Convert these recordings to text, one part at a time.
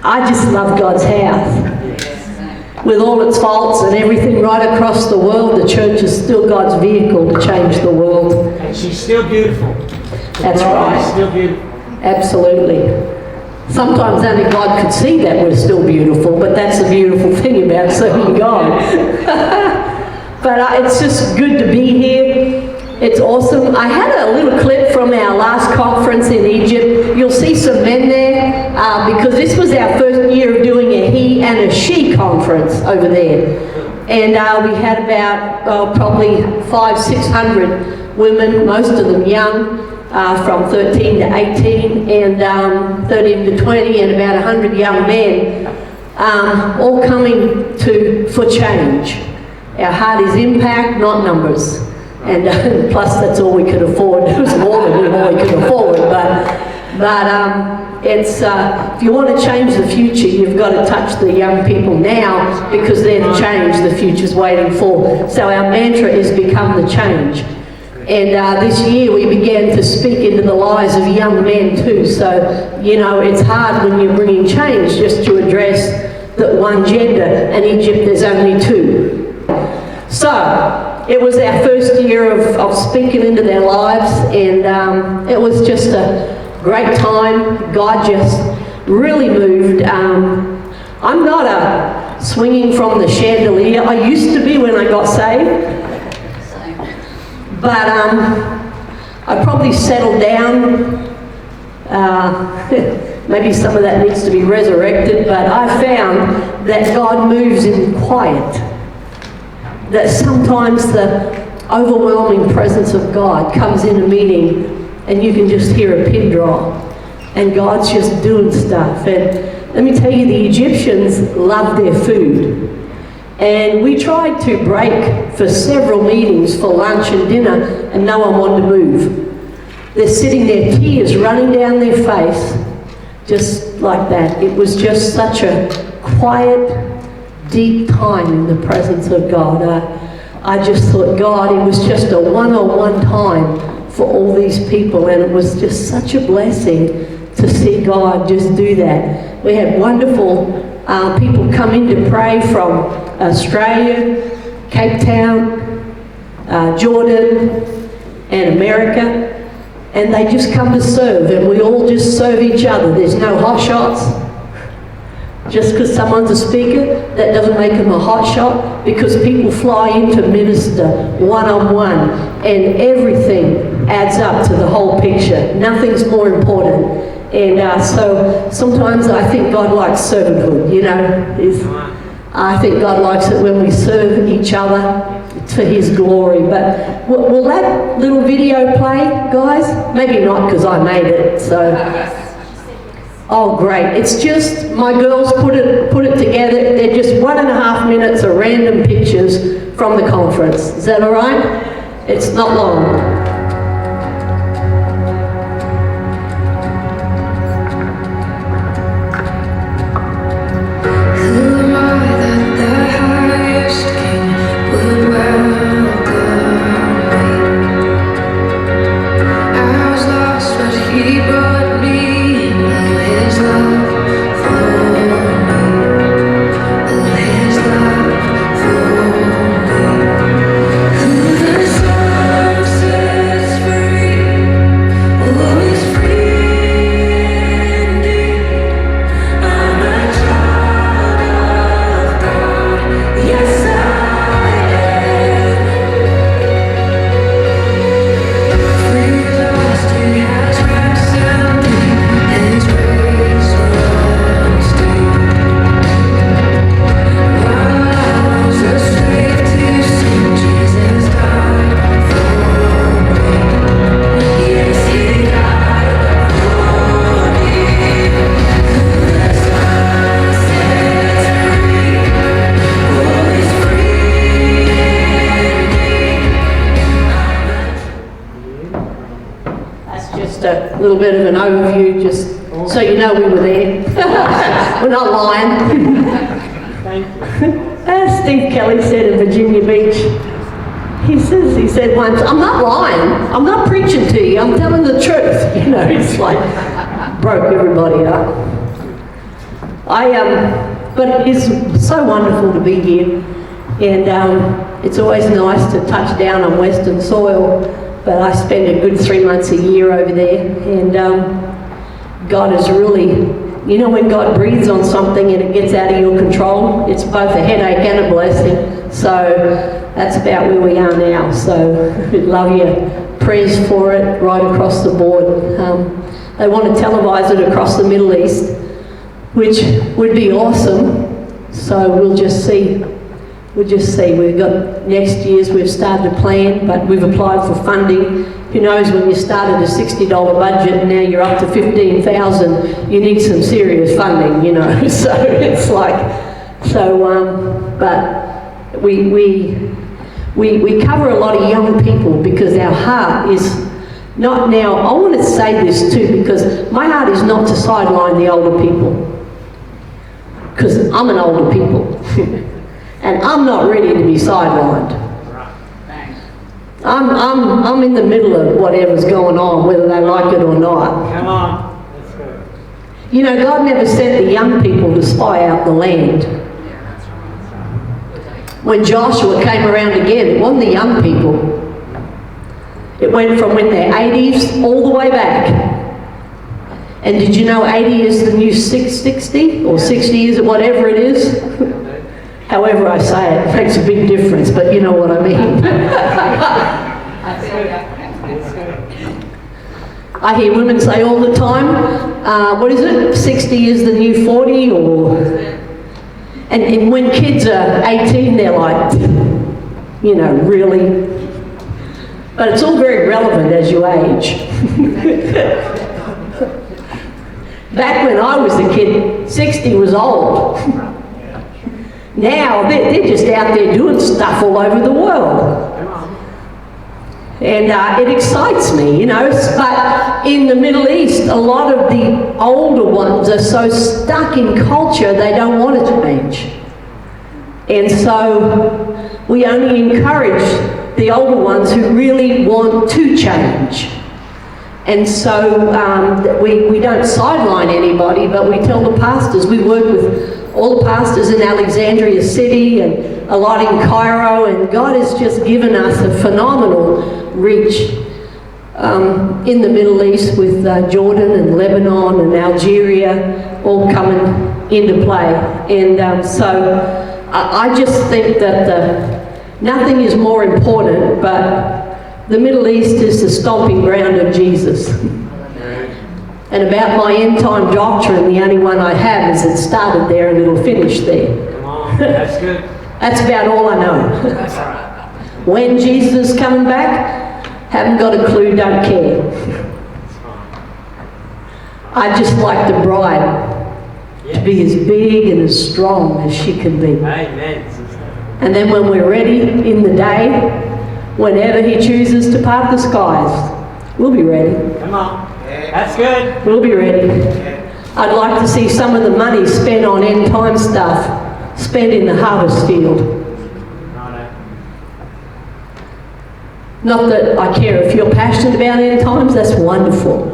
I just love God's house. With all its faults and everything right across the world, the church is still God's vehicle to change the world. And she's still beautiful. That's right. She's still beautiful. Absolutely. Sometimes only God could see that we're still beautiful, but that's the beautiful thing about serving God. But it's just good to be here. It's awesome. I had a little clip from our last conference in Egypt. You'll see some men there because this was our first year of doing a he and a she conference over there. And we had about probably 500-600 women, most of them young, from 13 to 18 and 13 to 20, and about 100 young men, all coming for change. Our heart is impact, not numbers. And plus, that's all we could afford. It was more than all we could afford. But it's if you want to change the future, you've got to touch the young people now because they're the change the future's waiting for. So our mantra is become the change. And this year we began to speak into the lives of young men too. So, you know, it's hard when you're bringing change just to address that one gender. In Egypt, there's only two. So, it was our first year of speaking into their lives, and it was just a great time. God just really moved. I'm not a swinging from the chandelier. I used to be when I got saved. But I probably settled down. Maybe some of that needs to be resurrected, but I found that God moves in quiet. That sometimes the overwhelming presence of God comes in a meeting and you can just hear a pin drop and God's just doing stuff. And let me tell you, the Egyptians loved their food. And we tried to break for several meetings for lunch and dinner and no one wanted to move. They're sitting there, tears running down their face, just like that. It was just such a quiet, deep time in the presence of God. I just thought, God, it was just a one-on-one time for all these people, and it was just such a blessing to see God just do that. We had wonderful people come in to pray from Australia, Cape Town, Jordan, and America, and they just come to serve, and we all just serve each other. There's no hot shots. Just because someone's a speaker, that doesn't make them a hot shot, because people fly in to minister one-on-one, and everything adds up to the whole picture. Nothing's more important. And so sometimes I think God likes servanthood, you know. I think God likes it when we serve each other for His glory. But will that little video play, guys? Maybe not, because I made it, so... Oh, great. It's just, my girls put it together. They're just 1.5 minutes of random pictures from the conference. Is that all right? It's not long. A little bit of an overview, just so you know we were there. We're not lying. Thank you. As Steve Kelly said in Virginia Beach, he said once, I'm not lying, I'm not preaching to you, I'm telling the truth. You know, it's like, broke everybody up. But it's so wonderful to be here, and it's always nice to touch down on Western soil, but I spend a good 3 months a year over there, and God is really, you know, when God breathes on something and it gets out of your control, it's both a headache and a blessing. So that's about where we are now. So we'd love your prayers for it right across the board. They want to televise it across the Middle East, which would be awesome. So we'll just see. We'll just see. We've got next year's, we've started to plan, but we've applied for funding. Who knows, when you started a $60 budget and now you're up to 15,000, you need some serious funding, you know. So it's like, but we cover a lot of young people because our heart is not now. I want to say this too, because my heart is not to sideline the older people, because I'm an older people. And I'm not ready to be sidelined. I'm in the middle of whatever's going on, whether they like it or not. Come on. That's good. You know, God never sent the young people to spy out the land. When Joshua came around again, it wasn't the young people. It went from in their 80s all the way back. And did you know 80 is the new 60? Or 60 is whatever it is? However I say it, makes a big difference, but you know what I mean. I hear women say all the time, what is it, 60 is the new 40, or... And when kids are 18, they're like, you know, really? But it's all very relevant as you age. Back when I was a kid, 60 was old. Now, they're just out there doing stuff all over the world. And it excites me, you know. But in the Middle East, a lot of the older ones are so stuck in culture, they don't want to change. And so we only encourage the older ones who really want to change. And so we don't sideline anybody, but we tell the pastors. We work with all the pastors in Alexandria City and a lot in Cairo, and God has just given us a phenomenal reach in the Middle East with Jordan and Lebanon and Algeria all coming into play. And so I just think that nothing is more important, but the Middle East is the stomping ground of Jesus. And about my end-time doctrine, the only one I have is it started there and it'll finish there. Come on. That's good. That's about all I know. When Jesus is coming back, haven't got a clue, don't care. I just like the bride to be as big and as strong as she can be. Amen. And then when we're ready in the day, whenever he chooses to part the skies, we'll be ready. Come on. That's good. We'll be ready. I'd like to see some of the money spent on end time stuff spent in the harvest field. Not that I care if you're passionate about end times, that's wonderful.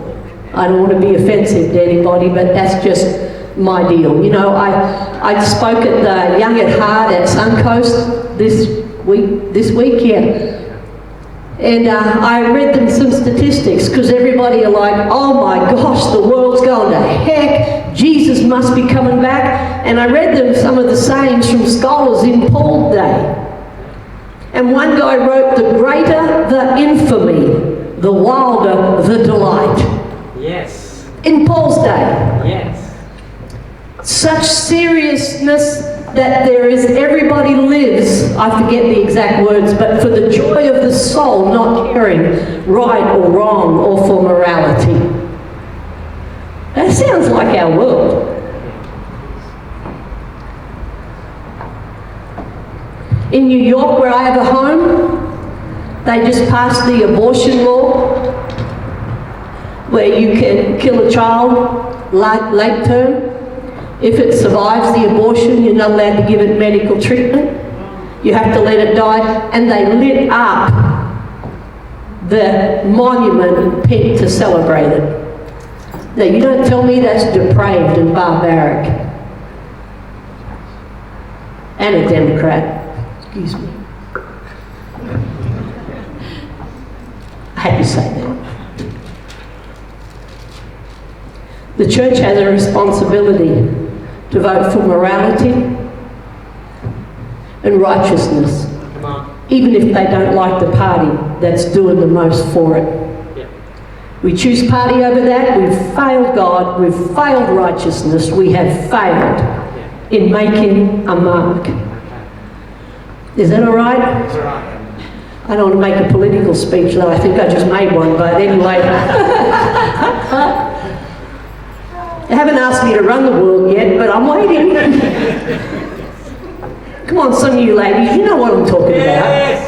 I don't want to be offensive to anybody, but that's just my deal. You know, I spoke at the Young at Heart at Suncoast this week, yeah. And I read them some statistics, because everybody are like, oh my gosh, the world's going to heck, Jesus must be coming back. And I read them some of the sayings from scholars in Paul's day. And one guy wrote, the greater the infamy, the wilder the delight. Yes. In Paul's day. Yes. Such seriousness that there is, everybody lives, I forget the exact words, but for the joy of the soul, not caring right or wrong or for morality. That sounds like our world. In New York, where I have a home, they just passed the abortion law, where you can kill a child late term. If it survives the abortion, you're not allowed to give it medical treatment. You have to let it die. And they lit up the monument in pink to celebrate it. Now, you don't tell me that's depraved and barbaric. and a Democrat. Excuse me. I had to say that. The church has a responsibility to vote for morality and righteousness, Come on. even if they don't like the party that's doing the most for it. Yeah. We choose party over that, we've failed God, we've failed righteousness, we have failed in making a mark. Is that all right? That's right. I don't want to make a political speech, though. I think I just made one, but anyway. They haven't asked me to run the world yet, but I'm waiting. Come on, some of you ladies, you know what I'm talking about. Yes.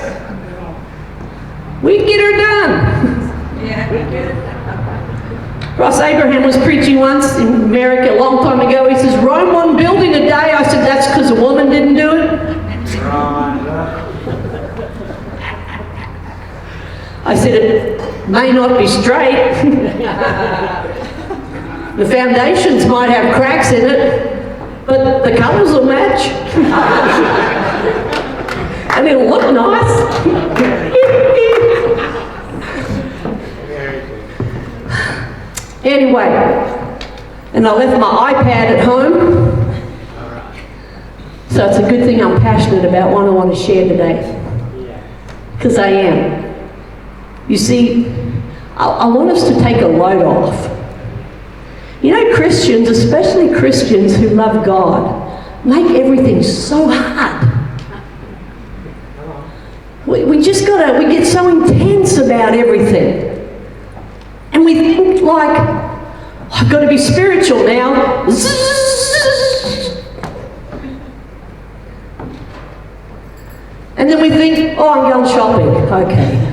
We get her done. Ross Abraham was preaching once in America a long time ago. He says, Rome won building a day. I said, that's because a woman didn't do it. I said, it may not be straight. The foundations might have cracks in it, but the colours will match. And it'll look nice. Anyway, and I left my iPad at home. So it's a good thing I'm passionate about what I want to share today. Because I am. You see, I want us to take a load off. You know, Christians, especially Christians who love God, make everything so hard. We just gotta, we get so intense about everything. And we think like, I've got to be spiritual now. And then we think, oh, I'm going shopping. Okay.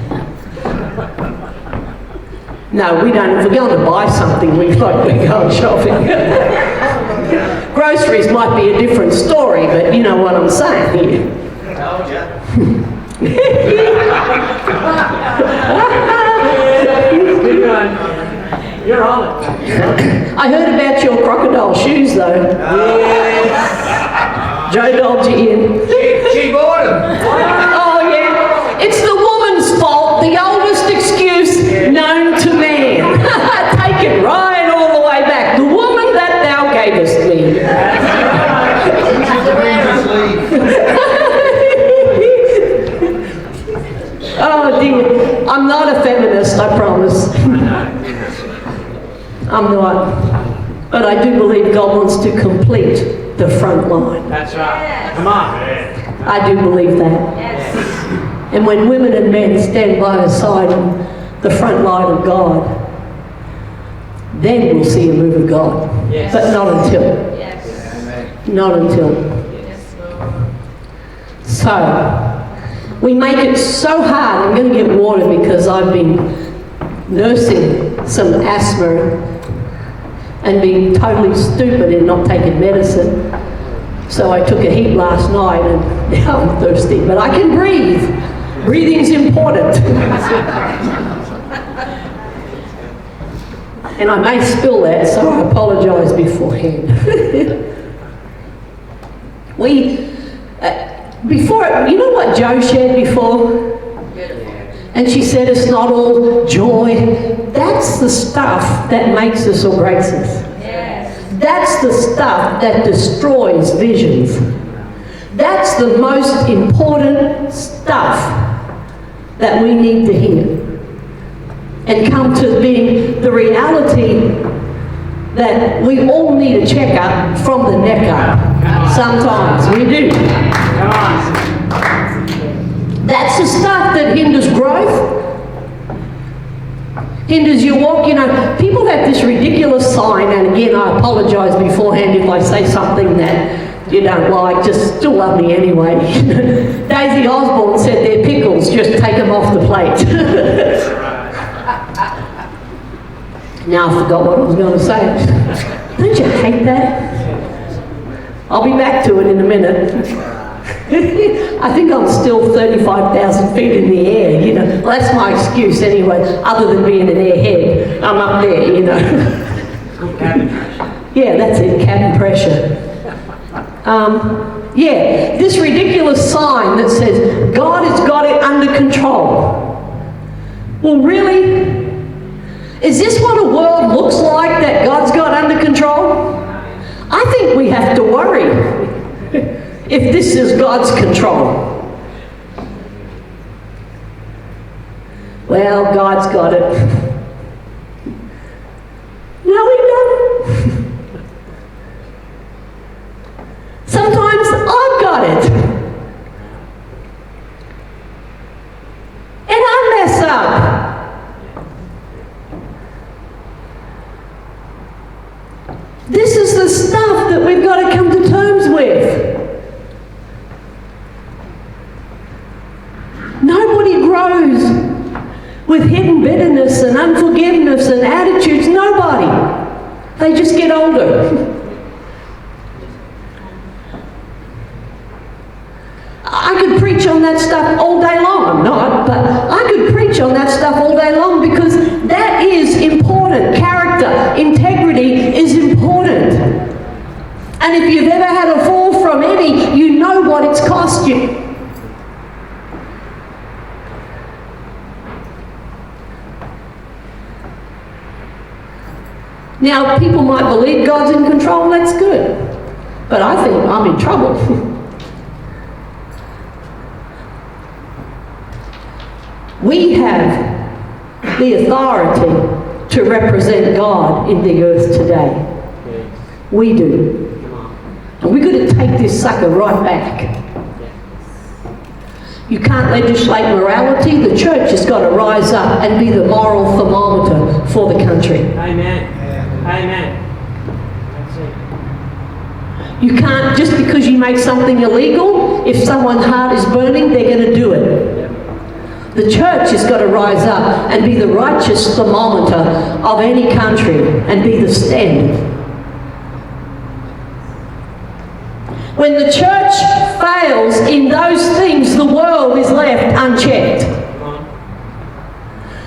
No, we don't. If we're going to buy something, we're going shopping. Groceries might be a different story, but you know what I'm saying here. Told ya. Good one. You're on it. I heard about your crocodile shoes, though. Yes. Joe dodged you in. She bought them. Oh, yeah. It's the woman's fault, the oldest excuse known to man. Take it right all the way back. The woman that thou gavest me. Oh, dear. I'm not a feminist, I promise. I'm not. But I do believe God wants to complete the front line. That's right. Come on. I do believe that. And when women and men stand by the side on the front line of God, then we'll see a move of God. Yes. But not until. Not until. So, we make it so hard. I'm going to get water because I've been nursing some asthma and being totally stupid in not taking medicine. So I took a heat last night and now I'm thirsty, but I can breathe. Breathing's important. And I may spill that, so I apologise beforehand. Before, you know what Joe shared before? And she said it's not all joy. That's the stuff that makes us or breaks us. That's the stuff that destroys visions. That's the most important stuff that we need to hear. And come to being the reality that we all need a checkup from the neck up. Sometimes we do. Come on. That's the stuff that hinders growth, hinders your walk. You know, people have this ridiculous sign, and again, I apologise beforehand if I say something that you don't like, just still love me anyway. Daisy Osborne said they're pickles, just take them off the plate. Now I forgot what I was going to say. Don't you hate that? I'll be back to it in a minute. I think I'm still 35,000 feet in the air, you know. Well, that's my excuse anyway, other than being an airhead. I'm up there, you know. Yeah, that's it, cabin pressure. Yeah, this ridiculous sign that says, God has got it under control. Well, really? Is this what a world looks like that God's got under control? I think we have to worry if this is God's control. Well, God's got it. No, He doesn't. Sometimes I've got it. And I mess up. This is the stuff that we've got to come to terms with. Nobody grows with hidden bitterness and unforgiveness and attitudes. Nobody. They just get older. I could preach on that stuff all day long. I'm not, but I could preach on that stuff all day long because that is important. Character, integrity is important. And if you've ever had a fall from any, you know what it's cost you. Now, people might believe God's in control, that's good. But I think I'm in trouble. We have the authority to represent God in the earth today. We do. And we've got to take this sucker right back. You can't legislate morality. The church has got to rise up and be the moral thermometer for the country. Amen. Amen. You can't, just because you make something illegal, if someone's heart is burning, they're going to do it. The church has got to rise up and be the righteous thermometer of any country and be the standard. When the church fails in those things, the world is left unchecked.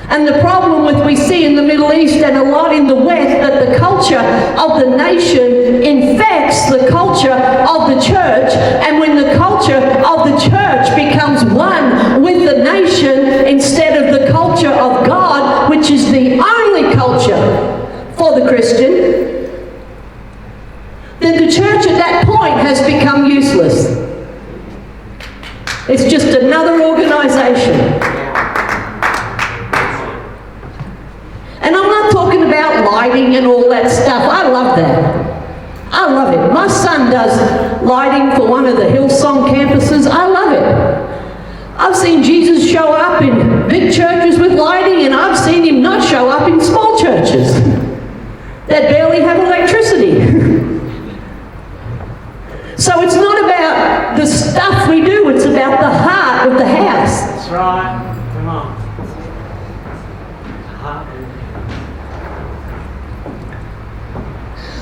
And the problem with we see in the Middle East and a lot in the West, that the culture of the nation infects the culture of the church, and when the culture of the church becomes one with the nation instead of the culture of God, which is the only culture for the Christian, then the church at that point has become useless. It's just another organization. And I'm not talking about lighting and all that stuff. I love that. I love it. My son does lighting for one of the Hillsong campuses. I love it. I've seen Jesus show up in big churches with lighting, and I've seen him not show up in small churches that barely have electricity. So it's not about the stuff we do, it's about the heart of the house. That's right. Come on.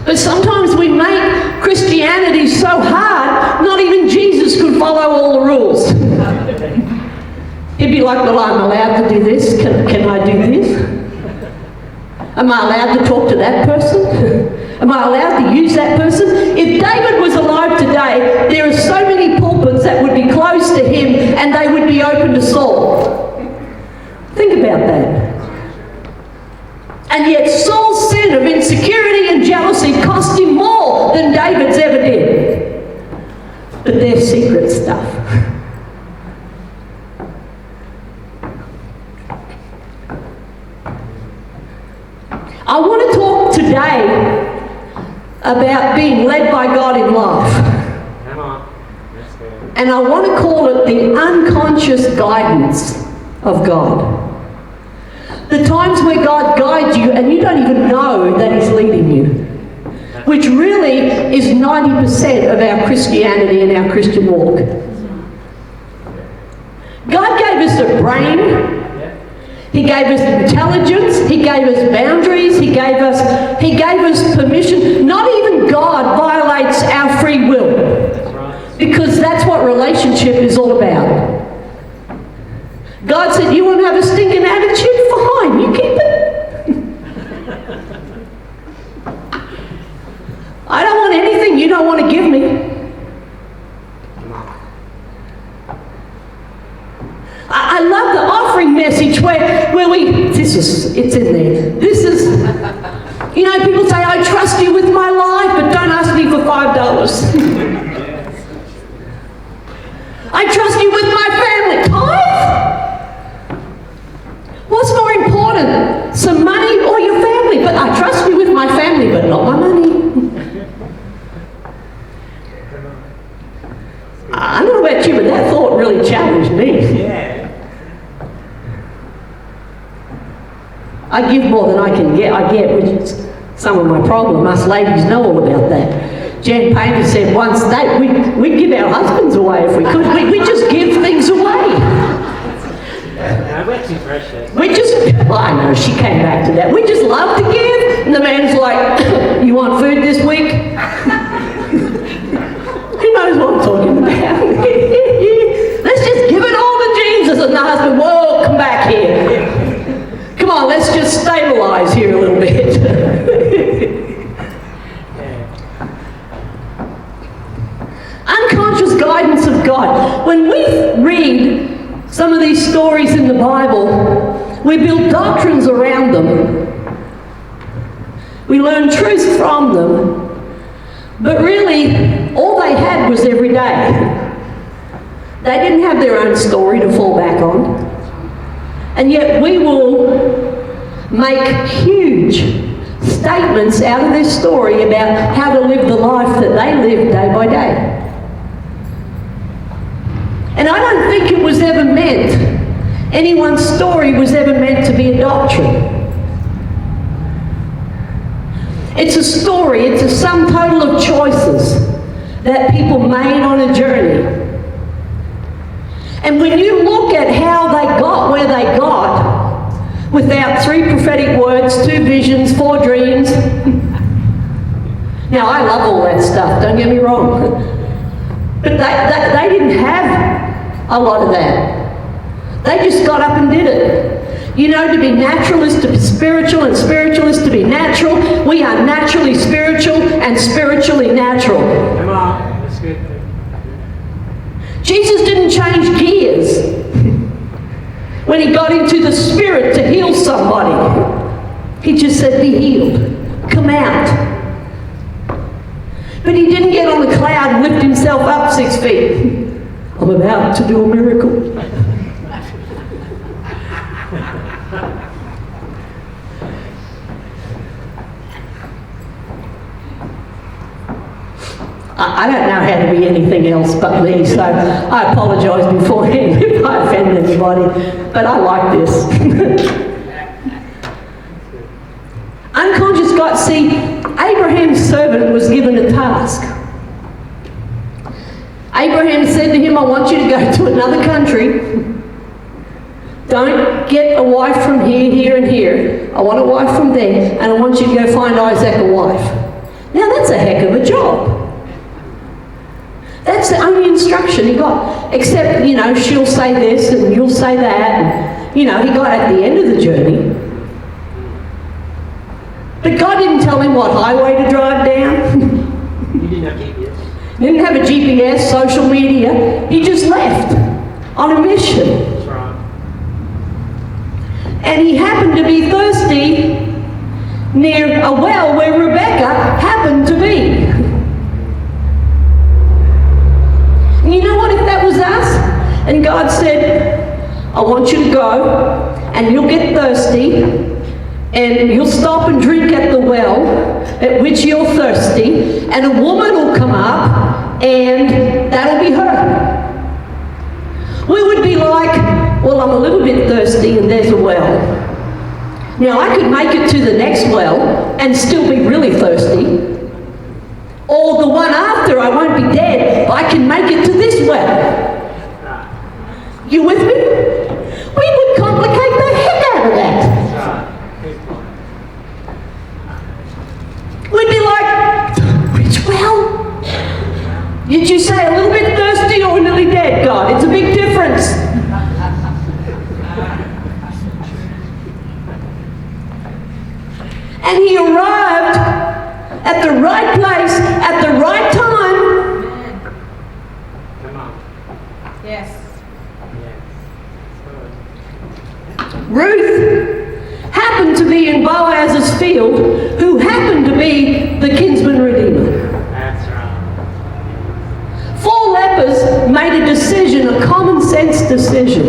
But sometimes we make Christianity so hard, not even Jesus could follow all the rules. He'd be like, well, I'm allowed to do this. Can I do this? Am I allowed to talk to that person? Am I allowed to use that person? If David was alive today, there are so many pulpits that would be close to him and they would be open to Saul. Think about that. And yet Saul's sin of insecurity and jealousy cost him more than David's ever did. But they're secret stuff. I want to talk today about being led by God in love. Come on. That's good. And I want to call it the unconscious guidance of God. The times where God guides you and you don't even know that He's leading you. Which really is 90% of our Christianity and our Christian walk. God gave us a brain. He gave us intelligence. He gave us boundaries. He gave us permission. Not even God violates our free will. Because that's what relationship is all about. God said, you want to have a stinking attitude? Fine, you keep it. I don't want anything you don't want to give me. it's in there. This is, you know, people say, I trust you with my life, but don't ask me for $5. I trust you with my family. Tithe? What's more important, some money or your family? But I trust you with my family, but not my money. I don't know about you, but that thought really challenged me. Yeah. I give more than I can get. I get, which is some of my problem. Us ladies know all about that. Jan Painter said once that we'd give our husbands away if we could. We just give things away. We're too precious. We just, well, I know, she came back to that. We just love to give. And the man's like, you want food this week? Who knows what I'm talking about? Let's just give it all to Jesus. And the husband, whoa, come back here. Come on, let's just stabilize here a little bit. Unconscious guidance of God. When we read some of these stories in the Bible, we build doctrines around them. We learn truth from them. But really, all they had was every day. They didn't have their own story to fall back on. And yet we will make huge statements out of this story about how to live the life that they live day by day. And I don't think it was ever meant, anyone's story was ever meant to be a doctrine. It's a story, it's a sum total of choices that people made on a journey. And when you look at how they got where they got, without 3 prophetic words, 2 visions, 4 dreams. Now, I love all that stuff, don't get me wrong. But they didn't have a lot of that. They just got up and did it. You know, to be natural is to be spiritual, and spiritual is to be natural. We are naturally spiritual and spiritually natural. Come on, that's good. Jesus didn't change gears when he got into the spirit to heal somebody. He just said, be healed. Come out. But he didn't get on the cloud and lift himself up 6 feet. I'm about to do a miracle. I don't know how to be anything else but me, so I apologise beforehand if I offend anybody, but I like this. Unconscious God, see, Abraham's servant was given a task. Abraham said to him, I want you to go to another country. Don't get a wife from here, here, and here. I want a wife from there, and I want you to go find Isaac a wife. Now that's a heck of a job. That's the only instruction he got. Except, you know, she'll say this and you'll say that. And, you know, he got at the end of the journey. But God didn't tell him what highway to drive down. You didn't have GPS. Didn't have a GPS, social media. He just left on a mission. That's right. And he happened to be thirsty near a well where Rebecca happened to be. And you know what, if that was us, and God said, I want you to go, and you'll get thirsty, and you'll stop and drink at the well at which you're thirsty, and a woman will come up, and that'll be her. We would be like, well, I'm a little bit thirsty, and there's a well. Now, I could make it to the next well and still be really thirsty. Or the one after, I won't be dead, but I can make it to this well. You with me? We would complicate the heck out of that. We'd be like, which well? Did you say a little bit thirsty or nearly dead, God? It's a big difference. And he arrived at the right place, at the right time. Come on. Yes. Yes. Ruth happened decision.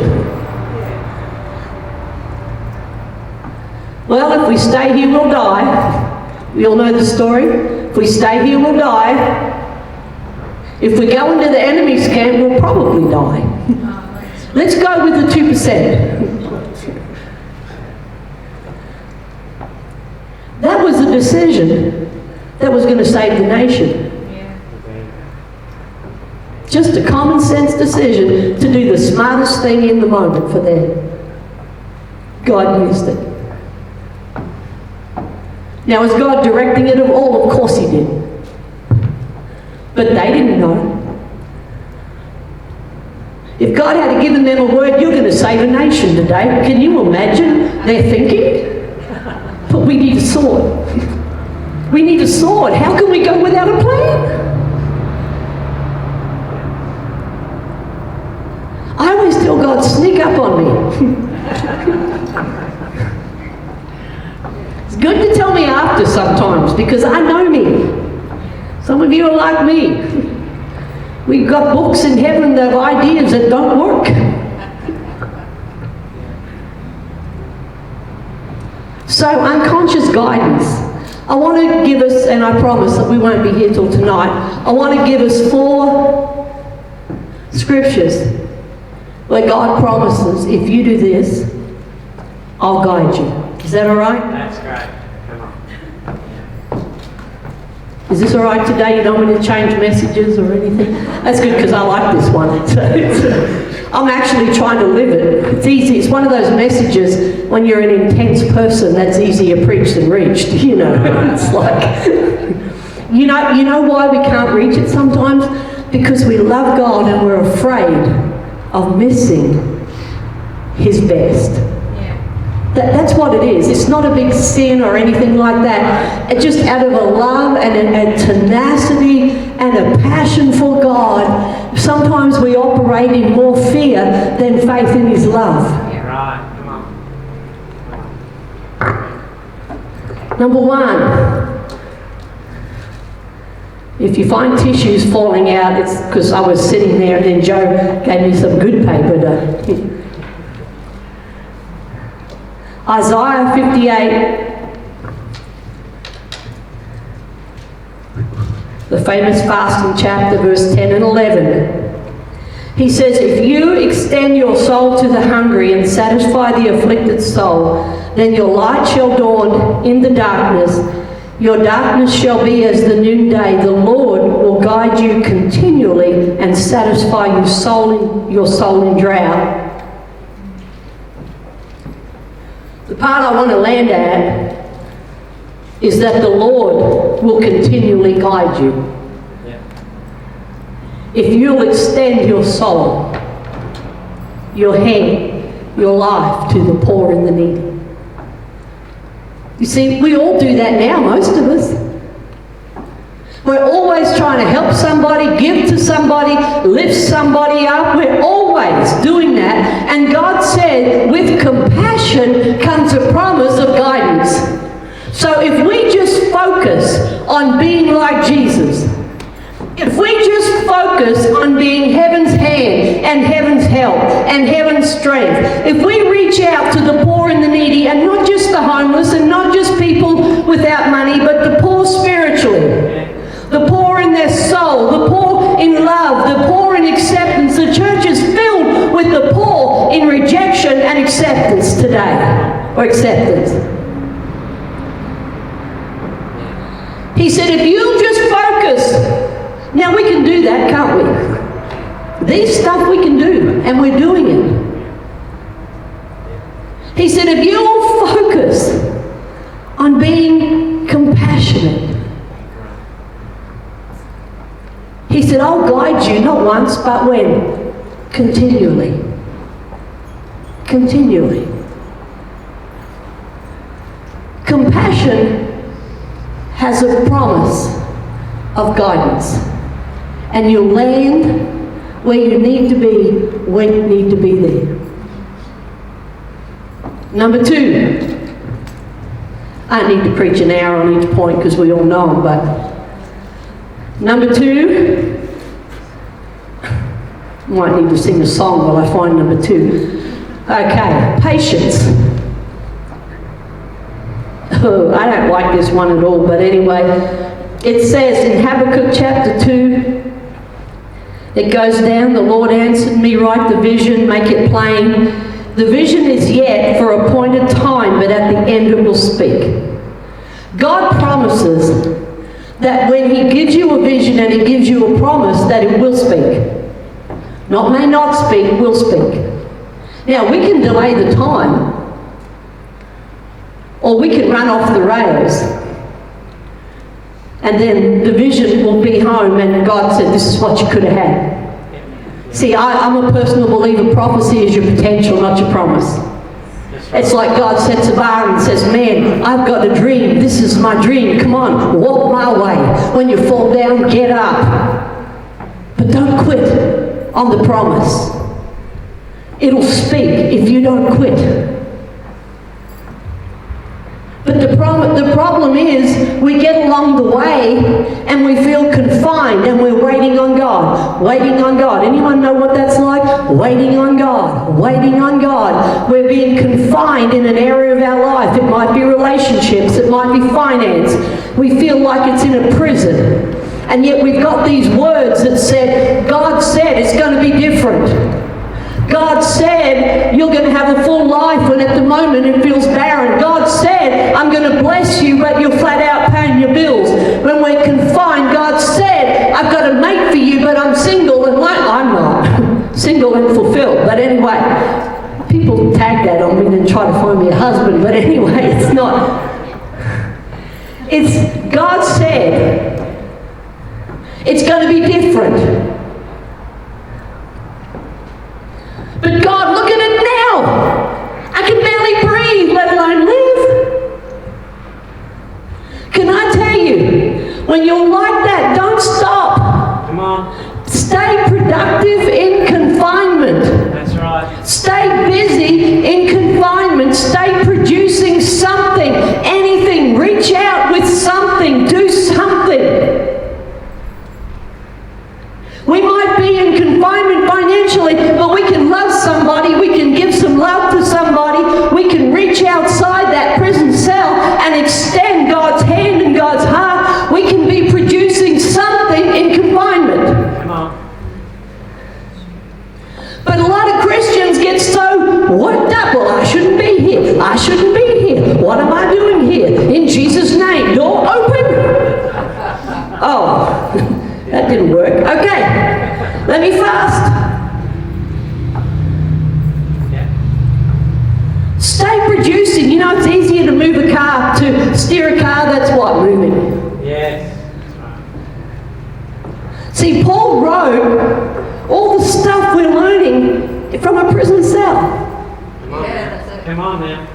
Well, if we stay here, we'll die. We all know the story. If we stay here, we'll die. If we go into the enemy's camp, we'll probably die. Let's go with the 2%. That was the decision that was going to save the nation. Just a common sense decision to do the smartest thing in the moment for them. God used it. Now, is God directing it at all? Of course He did. But they didn't know. If God had given them a word, you're going to save a nation today, can you imagine their thinking? But we need a sword. We need a sword. How can we go without a plan? I always tell God, sneak up on me. It's good to tell me after sometimes, because I know me. Some of you are like me. We've got books in heaven that have ideas that don't work. So, unconscious guidance. I want to give us, and I promise that we won't be here till tonight, I want to give us 4 scriptures where God promises, if you do this, I'll guide you. Is that all right? That's great. Come on. Is this all right today? You don't want me to change messages or anything? That's good, because I like this one. I'm actually trying to live it. It's easy. It's one of those messages when you're an intense person that's easier preached than reached. You know, it's like, you know why we can't reach it sometimes? Because we love God and we're afraid of missing His best. That's what it is. It's not a big sin or anything like that. It's just out of a love and a tenacity and a passion for God. Sometimes we operate in more fear than faith in His love. Right. Come on. Number 1, if you find tissues falling out, it's because I was sitting there and then Joe gave me some good paper to... Isaiah 58, the famous fasting chapter, verse 10 and 11. He says, if you extend your soul to the hungry and satisfy the afflicted soul, then your light shall dawn in the darkness. Your darkness shall be as the noonday. The Lord will guide you continually and satisfy your soul in drought. The part I want to land at is that the Lord will continually guide you. Yeah. If you'll extend your soul, your hand, your life to the poor and the needy. You see, we all do that now, most of us. We're always trying to help somebody, give to somebody, lift somebody up. We're always doing that. And God said, with compassion comes a promise of guidance. So if we just focus on being like Jesus, if we just focus on being heaven's hand and heaven's help and heaven's strength, if we reach out to the poor and the needy, and not just the homeless and not just people without money, but the poor spiritually, the poor in their soul, the poor in love, the poor in acceptance. The church is filled with the poor in rejection and acceptance today, or acceptance. He said, if you just focus, now we can do that, can't we? These stuff we can do, and we're doing it. He said, if you'll focus on being compassionate, He said, I'll guide you, not once, but when? Continually. Continually. Compassion has a promise of guidance. And you'll land where you need to be, when you need to be there. Number 2. I need to preach an hour on each point because we all know them, but number 2, Might need to sing a song while I find number 2. Okay, patience. Oh, I don't like this one at all, but anyway, it says in Habakkuk chapter 2, it goes down, the Lord answered me, write the vision, make it plain. The vision is yet for appointed time, but at the end it will speak. God promises that when He gives you a vision and He gives you a promise, that it will speak. Not may not speak, will speak. Now, we can delay the time, or we can run off the rails, and then the vision will be home and God said, this is what you could have had. See, I'm a personal believer, prophecy is your potential, not your promise. It's like God sets a bar and says, man, I've got a dream. This is my dream. Come on, walk my way. When you fall down, get up. But don't quit on the promise. It'll speak if you don't quit. But the problem is we get along the way and we feel confined and we're waiting on God. Waiting on God. Anyone know what that's like? Waiting on God. Waiting on God. We're being confined in an area of our life. It might be relationships. It might be finance. We feel like it's in a prison. And yet we've got these words that said, God said it's going to be different. God said you're going to have a full life when at the moment it feels barren. God said I'm going to bless you but you're flat out paying your bills. When we're confined, God said I've got a mate for you but I'm single and I'm not. Single and fulfilled. But anyway, people tag that on me and try to find me a husband. But anyway, it's not. It's God said it's going to be different. But God, look at it now. I can barely breathe, let alone live. Can I tell you, when you're like that, don't stop. Come on. Stay productive in confinement. That's right. Stay busy in confinement. Stay producing something, anything. Reach out with something. Do something. We might be in confinement financially, but we can love somebody, we can give some love to somebody, we can reach outside that prison cell and extend God's hand and God's heart. We can be producing something in confinement. Come on. But a lot of Christians get so worked up. Well, I shouldn't be here. I shouldn't be here. What am I doing here? In Jesus' name, door open. Oh. That didn't work. Okay, let me fast. Yeah. Stay producing. You know, it's easier to move a car, to steer a car that's what? Moving. Yes. That's right. See, Paul wrote all the stuff we're learning from a prison cell. Come on. Come on now.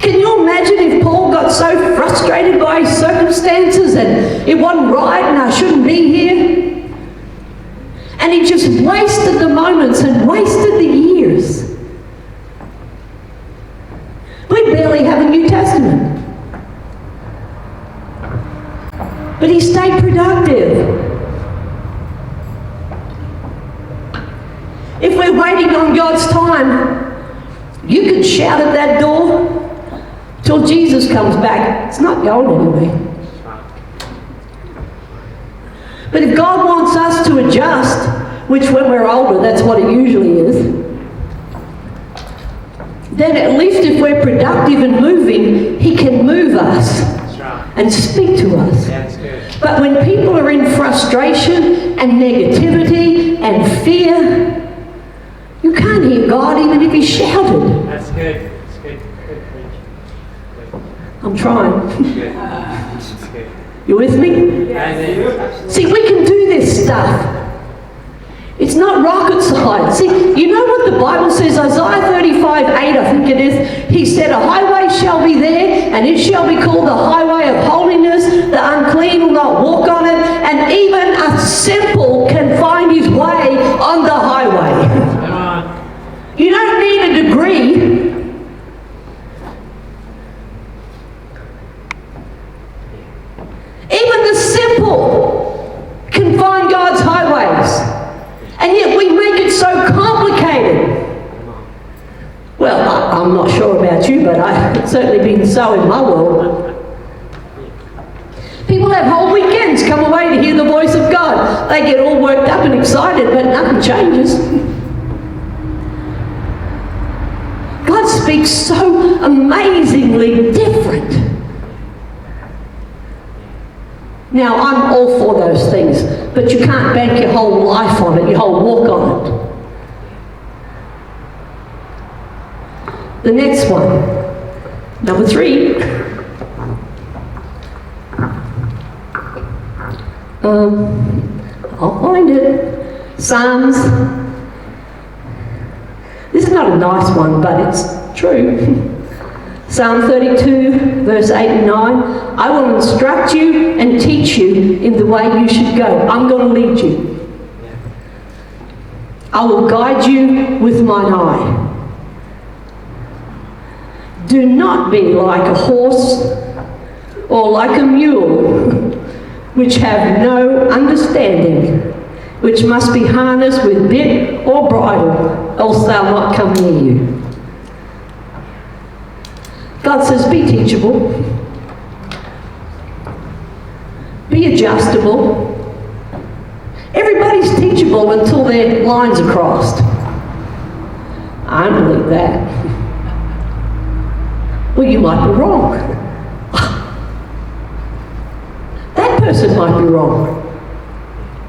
Can you imagine if Paul got so frustrated by his circumstances and it wasn't right and I shouldn't be here? And he just wasted the moments and wasted the years. We barely have a New Testament. But he stayed productive. If we're waiting on God's time, you can shout at that door till Jesus comes back. It's not going anywhere. But if God wants us to adjust, which when we're older, that's what it usually is, then at least if we're productive and moving, He can move us and speak to us. That's good. But when people are in frustration and negativity and fear, you can't hear God even if He shouted. That's good. That's good. Good preach. I'm trying. Good. That's good. You with me? Amen. See, we can do this stuff. It's not rocket science. See, you know what the Bible says, Isaiah 35:8, I think it is. He said, a highway shall be there, and it shall be called the highway of holiness. The unclean will not walk on it, and even a simple can find his way on the highway. Come on. You don't need a degree. Even the simple can find God's highways. And yet we make it so certainly been so in my world. People have whole weekends come away to hear the voice of God. They get all worked up and excited, but nothing changes. God speaks so amazingly different. Now, I'm all for those things, but you can't bank your whole life on it, your whole walk on it. The next one, number 3. I'll find it. Psalms. This is not a nice one, but it's true. Psalm 32, verse 8 and 9. I will instruct you and teach you in the way you should go. I'm going to lead you. I will guide you with mine eye. Do not be like a horse or like a mule, which have no understanding, which must be harnessed with bit or bridle, else they'll not come near you. God says, be teachable, be adjustable. Everybody's teachable until their lines are crossed. I don't believe that. Well, you might be wrong. That person might be wrong.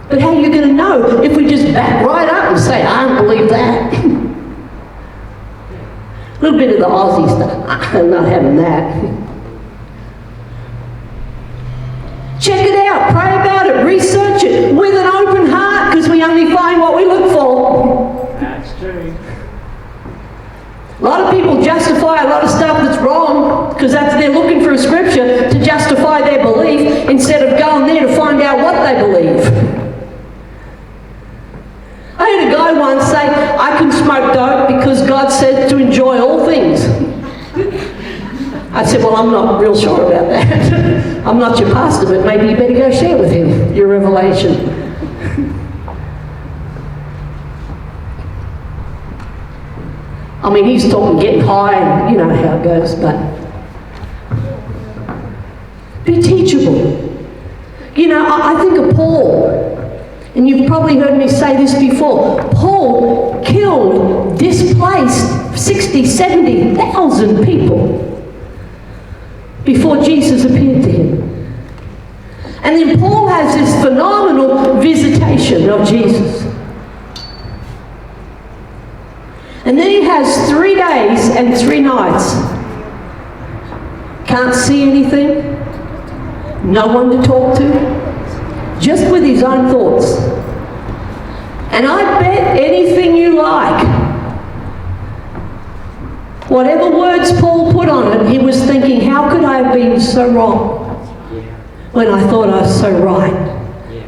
But how are you going to know if we just back right up and say, I don't believe that? A little bit of the Aussie stuff. I'm not having that. Check it out, pray about it, research it with an open heart, because we only find what we look for. That's true. A lot of people justify a lot of stuff that's wrong because they're looking for a scripture to justify their belief instead of going there to find out what they believe. I heard a guy once say, I can smoke dope because God said to enjoy all things. I said, well, I'm not real sure about that. I'm not your pastor, but maybe you better go share with him your revelation. I mean, he's talking getting high, and you know how it goes, but be teachable. You know, I think of Paul, and you've probably heard me say this before. Paul killed, displaced 60, 70,000 people before Jesus appeared to him. And then Paul has this phenomenal visitation of Jesus. And then he has 3 days and 3 nights. Can't see anything, no one to talk to, just with his own thoughts. And I bet anything you like, whatever words Paul put on it, he was thinking, how could I have been so wrong when I thought I was so right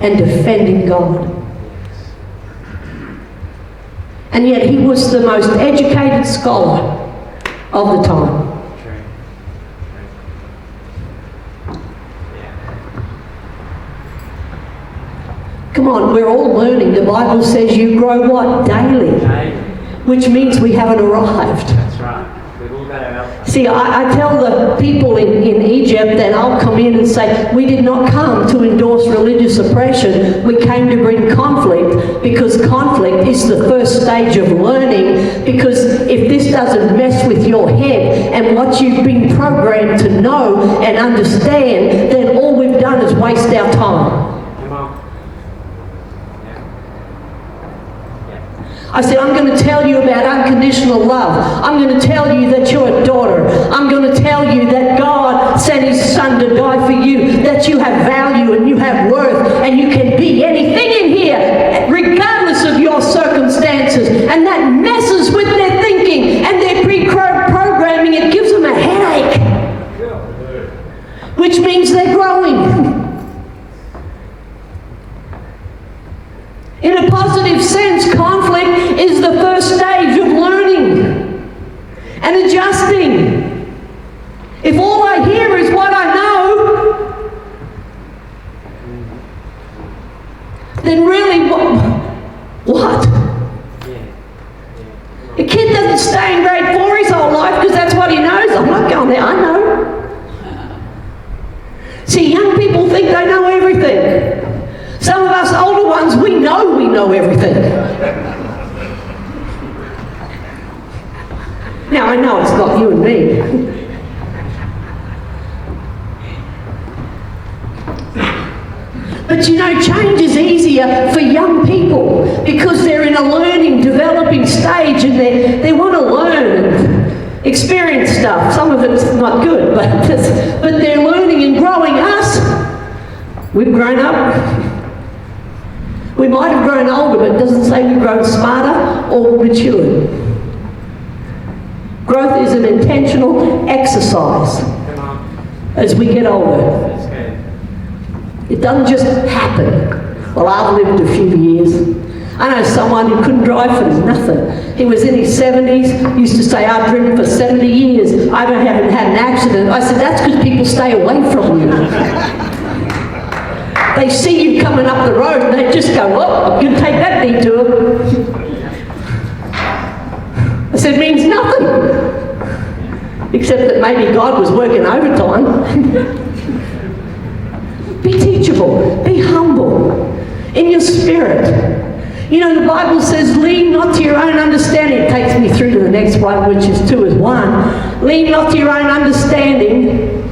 and defending God? And yet he was the most educated scholar of the time. Come on, we're all learning. The Bible says you grow what? Daily. Which means we haven't arrived. That's right. We've all got our outcome. See, I tell the people in Egypt that I'll come in and say, we did not come to endorse religious oppression. We came to bring conflict, because conflict is the first stage of learning. Because if this doesn't mess with your head and what you've been programmed to know and understand, then all we've done is waste our time. Come on. I said, I'm going to tell you about unconditional love. I'm going to tell you that you're a daughter. I'm going to tell you that God sent his son to die for you, that you have value and you have worth and you can be anything in here, regardless of your circumstances. And that messes with their thinking and their pre-programming. It gives them a headache, which means they're growing. In a positive sense, conflict is the first stage of learning and adjusting. If all I hear is what I know, then really what? A kid doesn't stay in grade 4 his whole life because that's what he knows. I'm not going there, I know. See, young people think they know everything. Some of us older ones, we know everything. Now, I know it's not you and me. But you know, change is easier for young people because they're in a learning, developing stage and they want to learn and experience stuff. Some of it's not good, but they're learning and growing. Us, we've grown up. We might have grown older, but it doesn't say we've grown smarter or matured. Growth is an intentional exercise as we get older. It doesn't just happen. Well, I've lived a few years. I know someone who couldn't drive for nothing. He was in his 70s, used to say, I've driven for 70 years. I haven't had an accident. I said, that's because people stay away from you. They see you coming up the road and they just go, oh, I'm going to take that detour. I said, it means nothing. Except that maybe God was working overtime. Be teachable, be humble in your spirit. You know, the Bible says, lean not to your own understanding. It takes me through to the next one, which is 2 is 1. Lean not to your own understanding.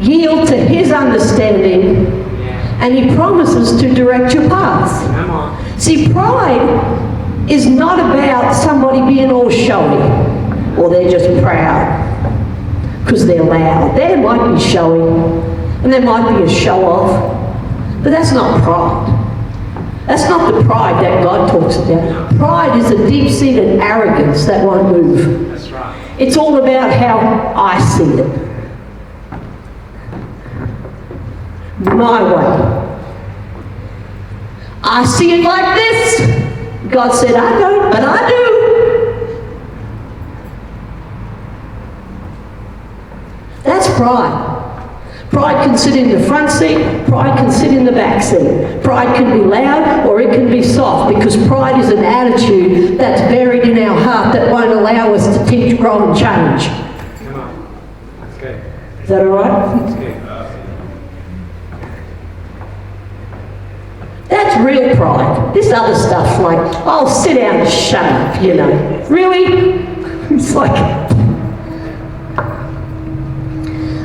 Yield to his understanding. And he promises to direct your paths. See, pride is not about somebody being all showy or they're just proud because they're loud. They might be showy. And there might be a show-off, but that's not pride. That's not the pride that God talks about. Pride is a deep-seated arrogance that won't move. That's right. It's all about how I see it. My way. I see it like this. God said, I don't, but I do. That's pride. Pride can sit in the front seat, pride can sit in the back seat. Pride can be loud or it can be soft because pride is an attitude that's buried in our heart that won't allow us to teach, grow and change. Come on. That's good. Is that all right? That's good. That's real pride. This other stuff's like, oh, sit down and shut up, you know. Really? It's like...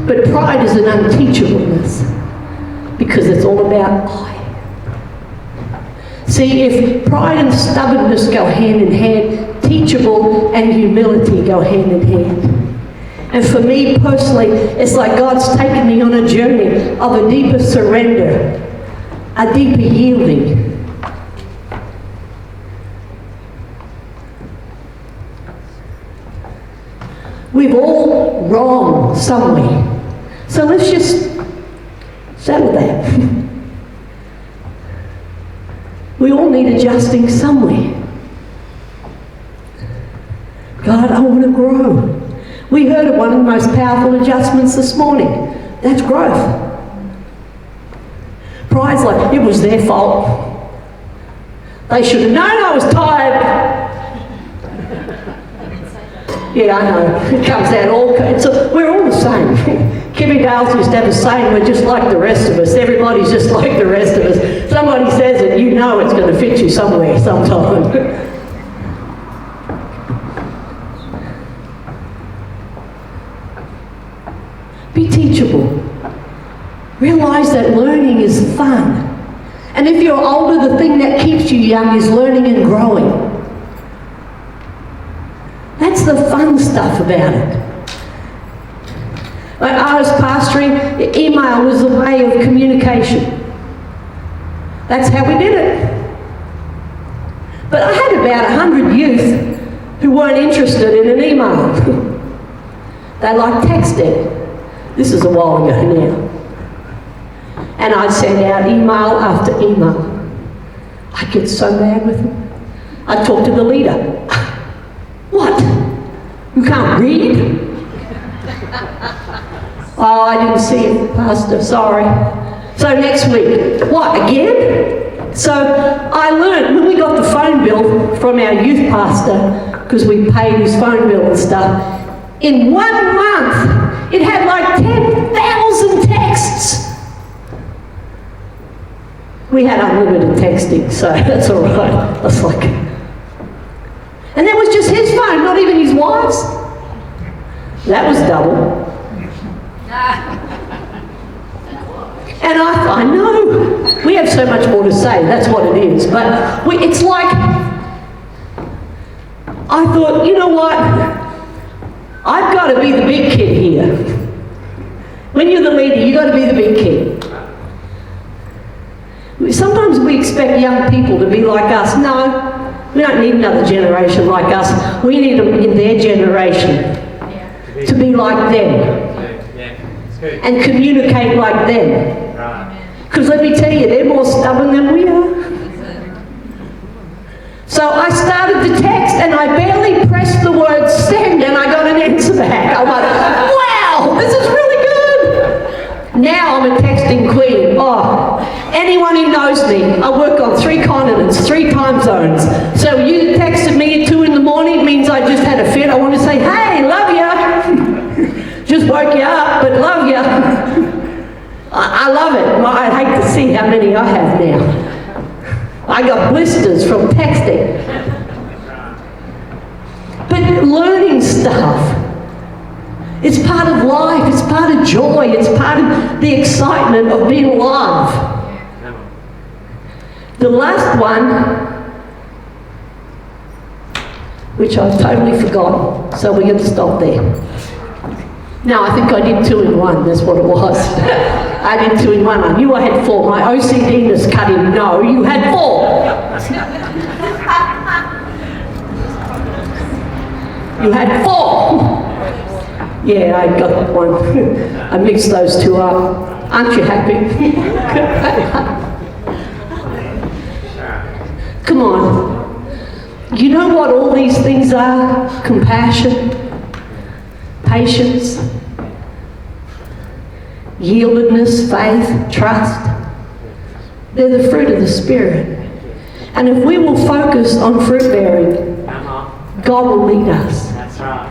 But pride is an unteachableness because it's all about I. See, if pride and stubbornness go hand in hand, teachable and humility go hand in hand. And for me personally, it's like God's taken me on a journey of a deeper surrender, a deeper yielding. We've all wronged somewhere. So let's just settle that. We all need adjusting somewhere. God, I want to grow. We heard of one of the most powerful adjustments this morning. That's growth. Pride's like, it was their fault. They should have known I was tired. Yeah, I know. It comes out all... we're all the same. Kimmy Dales used to have a saying, we're just like the rest of us. Everybody's just like the rest of us. Somebody says it, you know it's going to fit you somewhere, sometime. Be teachable. Realize that learning is fun. And if you're older, the thing that keeps you young is learning and growing. That's the fun stuff about it. When I was pastoring, email was a way of communication. That's how we did it. But I had about 100 youth who weren't interested in an email. They liked texting. This is a while ago now. And I'd send out email after email. I'd get so mad with them. I'd talk to the leader. What? You can't read? Oh, I didn't see it, Pastor, sorry. So next week, what, again? So I learned, when we got the phone bill from our youth pastor, because we paid his phone bill and stuff, In 1 month, it had like 10,000 texts. We had unlimited texting, so that's all right. That's like... And that was just his phone, not even his wife's. That was double. And I know, we have so much more to say, that's what it is. But it's like, I thought, you know what? I've got to be the big kid here. When you're the leader, you've got to be the big kid. Sometimes we expect young people to be like us. No, we don't need another generation like us. We need them in their generation to be like them and communicate like them. Because let me tell you, they're more stubborn than we are. So I started the text and I barely pressed the word send and I got an answer back. I'm like, wow, this is really good. Now I'm a texting queen. Oh, anyone who knows me, I work on 3 continents, 3 time zones. So you texted me at 2 in the morning, it means I just had a fit. I want to say, hey, love ya. Just woke you up, but love ya. I love it. I'd hate to see how many I have now. I got blisters from texting. But learning stuff, it's part of life, it's part of joy, it's part of the excitement of being alive. The last one, which I've totally forgotten, so we're going to stop there. No, I think I did 2 in 1, that's what it was. I did 2 in 1. I knew I had 4. My OCD-ness cut in. No, you had 4. You had 4. Yeah, I got one. I mixed those 2 up. Aren't you happy? Come on. You know what all these things are? Compassion, patience, yieldedness, faith, trust. They're the fruit of the Spirit. And if we will focus on fruit bearing, God will lead us. That's right.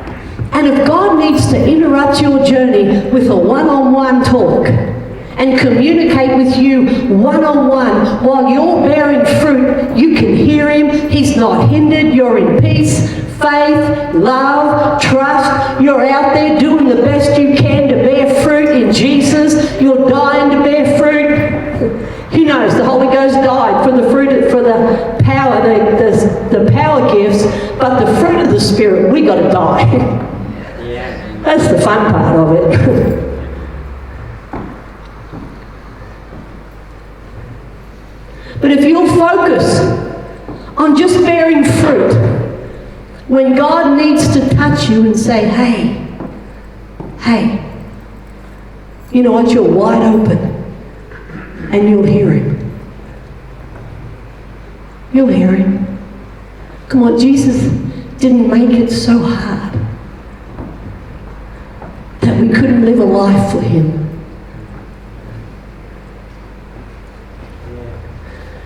And if God needs to interrupt your journey with a one-on-one talk and communicate with you one-on-one while you're bearing fruit, you can hear Him. He's not hindered. You're in peace, faith, love, trust. You're out there doing the best you can to bear fruit in Jesus. You're dying to bear fruit. Who knows? The Holy Ghost died for the fruit, for the power, the power gifts, but the fruit of the Spirit, we got to die. Yeah. That's the fun part of it. But if you'll focus on just bearing fruit, when God needs to touch you and say, hey, you know what, you're wide open, and you'll hear Him. You'll hear Him. Come on, Jesus didn't make it so hard that we couldn't live a life for Him.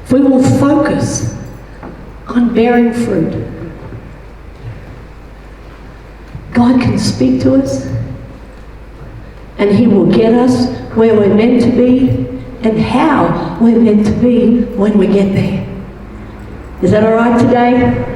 If we will focus on bearing fruit, God can speak to us and He will get us where we're meant to be and how we're meant to be when we get there. Is that all right today?